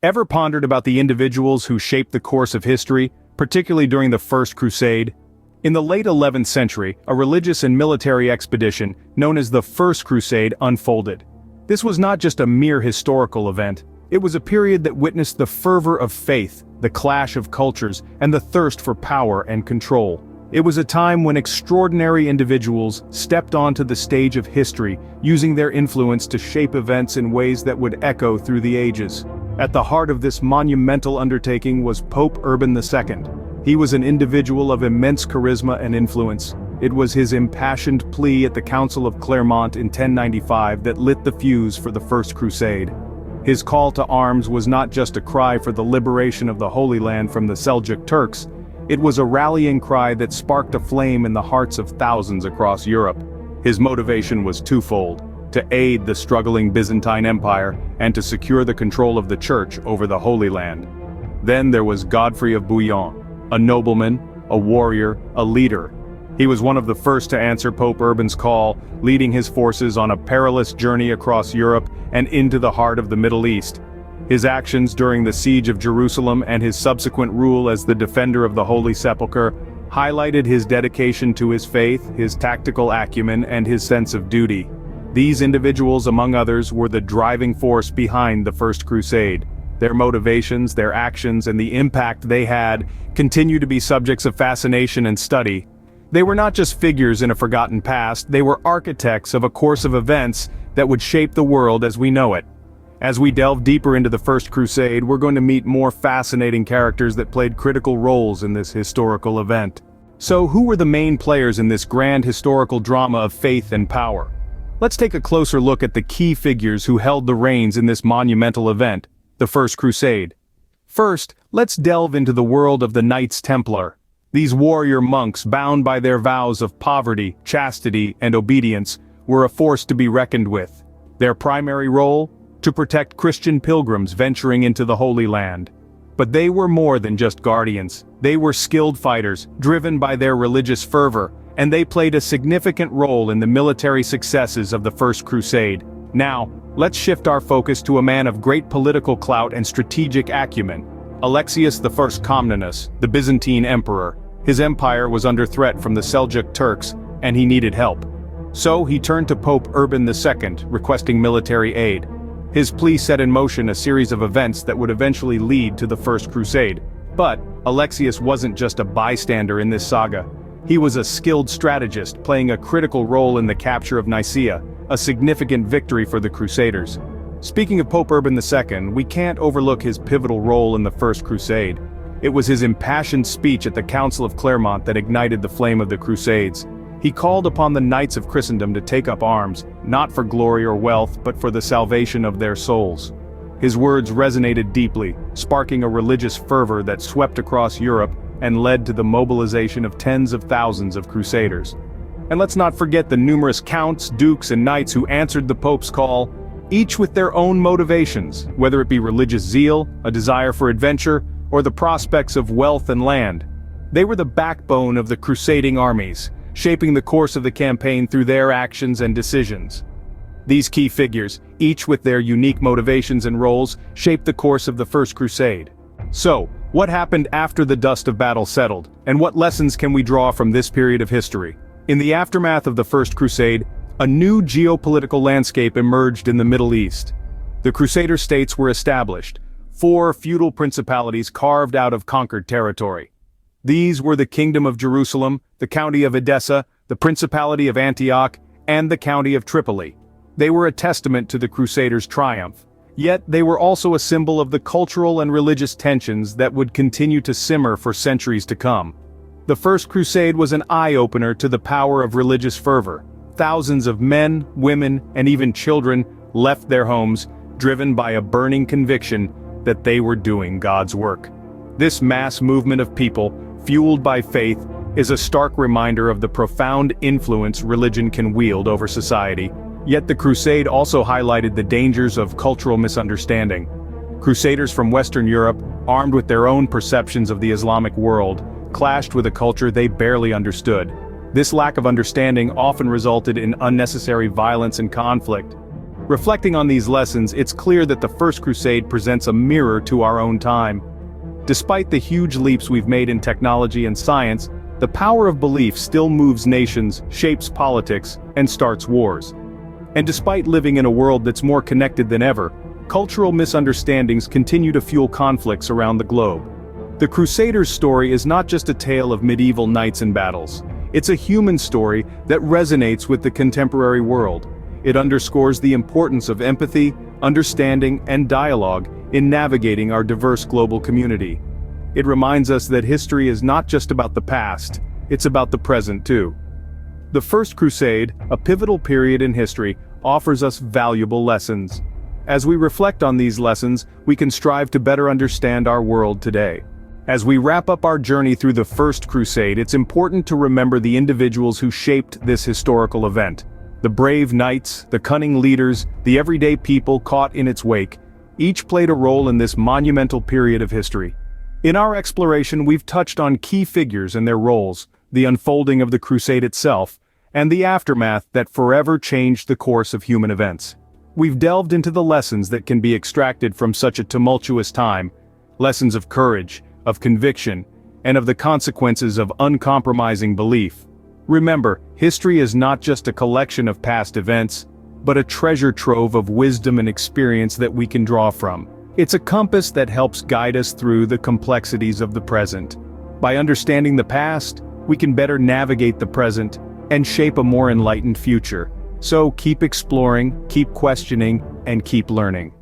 Ever pondered about the individuals who shaped the course of history, particularly during the First Crusade? In the late 11th century, a religious and military expedition known as the First Crusade unfolded. This was not just a mere historical event, it was a period that witnessed the fervor of faith, the clash of cultures, and the thirst for power and control. It was a time when extraordinary individuals stepped onto the stage of history, using their influence to shape events in ways that would echo through the ages. At the heart of this monumental undertaking was Pope Urban II. He was an individual of immense charisma and influence. It was his impassioned plea at the Council of Clermont in 1095 that lit the fuse for the First Crusade. His call to arms was not just a cry for the liberation of the Holy Land from the Seljuk Turks, it was a rallying cry that sparked a flame in the hearts of thousands across Europe. His motivation was twofold: to aid the struggling Byzantine Empire and to secure the control of the Church over the Holy Land. Then there was Godfrey of Bouillon, a nobleman, a warrior, a leader. He was one of the first to answer Pope Urban's call, leading his forces on a perilous journey across Europe and into the heart of the Middle East. His actions during the siege of Jerusalem and his subsequent rule as the defender of the Holy Sepulchre highlighted his dedication to his faith, his tactical acumen, and his sense of duty. These individuals, among others, were the driving force behind the First Crusade. Their motivations, their actions, and the impact they had continue to be subjects of fascination and study. They were not just figures in a forgotten past, they were architects of a course of events that would shape the world as we know it. As we delve deeper into the First Crusade, we're going to meet more fascinating characters that played critical roles in this historical event. So, who were the main players in this grand historical drama of faith and power? Let's take a closer look at the key figures who held the reins in this monumental event, the First Crusade. First, let's delve into the world of the Knights Templar. These warrior monks, bound by their vows of poverty, chastity, and obedience, were a force to be reckoned with. Their primary role? To protect Christian pilgrims venturing into the Holy Land. But they were more than just guardians. They were skilled fighters, driven by their religious fervor, and they played a significant role in the military successes of the First Crusade. Now, let's shift our focus to a man of great political clout and strategic acumen, Alexius I Comnenus, the Byzantine emperor. His empire was under threat from the Seljuk Turks, and he needed help. So he turned to Pope Urban II, requesting military aid. His plea set in motion a series of events that would eventually lead to the First Crusade. But Alexius wasn't just a bystander in this saga. He was a skilled strategist, playing a critical role in the capture of Nicaea, a significant victory for the Crusaders. Speaking of Pope Urban II, we can't overlook his pivotal role in the First Crusade. It was his impassioned speech at the Council of Clermont that ignited the flame of the Crusades. He called upon the knights of Christendom to take up arms, not for glory or wealth, but for the salvation of their souls. His words resonated deeply, sparking a religious fervor that swept across Europe and led to the mobilization of tens of thousands of crusaders. And let's not forget the numerous counts, dukes, and knights who answered the Pope's call, each with their own motivations, whether it be religious zeal, a desire for adventure, or the prospects of wealth and land. They were the backbone of the crusading armies, shaping the course of the campaign through their actions and decisions. These key figures, each with their unique motivations and roles, shaped the course of the First Crusade. So, what happened after the dust of battle settled, and what lessons can we draw from this period of history? In the aftermath of the First Crusade, a new geopolitical landscape emerged in the Middle East. The Crusader states were established, 4 feudal principalities carved out of conquered territory. These were the Kingdom of Jerusalem, the County of Edessa, the Principality of Antioch, and the County of Tripoli. They were a testament to the Crusaders' triumph. Yet they were also a symbol of the cultural and religious tensions that would continue to simmer for centuries to come. The First Crusade was an eye-opener to the power of religious fervor. Thousands of men, women, and even children left their homes, driven by a burning conviction that they were doing God's work. This mass movement of people, fueled by faith, is a stark reminder of the profound influence religion can wield over society. Yet the Crusade also highlighted the dangers of cultural misunderstanding. Crusaders from Western Europe, armed with their own perceptions of the Islamic world, clashed with a culture they barely understood. This lack of understanding often resulted in unnecessary violence and conflict. Reflecting on these lessons, it's clear that the First Crusade presents a mirror to our own time. Despite the huge leaps we've made in technology and science, the power of belief still moves nations, shapes politics, and starts wars. And despite living in a world that's more connected than ever, cultural misunderstandings continue to fuel conflicts around the globe. The Crusaders' story is not just a tale of medieval knights and battles. It's a human story that resonates with the contemporary world. It underscores the importance of empathy, understanding, and dialogue in navigating our diverse global community. It reminds us that history is not just about the past, it's about the present too. The First Crusade, a pivotal period in history, offers us valuable lessons. As we reflect on these lessons, we can strive to better understand our world today. As we wrap up our journey through the First Crusade, it's important to remember the individuals who shaped this historical event. The brave knights, the cunning leaders, the everyday people caught in its wake, each played a role in this monumental period of history. In our exploration, we've touched on key figures and their roles, the unfolding of the crusade itself, and the aftermath that forever changed the course of human events. We've delved into the lessons that can be extracted from such a tumultuous time, lessons of courage, of conviction, and of the consequences of uncompromising belief. Remember, history is not just a collection of past events, but a treasure trove of wisdom and experience that we can draw from. It's a compass that helps guide us through the complexities of the present. By understanding the past, we can better navigate the present and shape a more enlightened future. So keep exploring, keep questioning, and keep learning.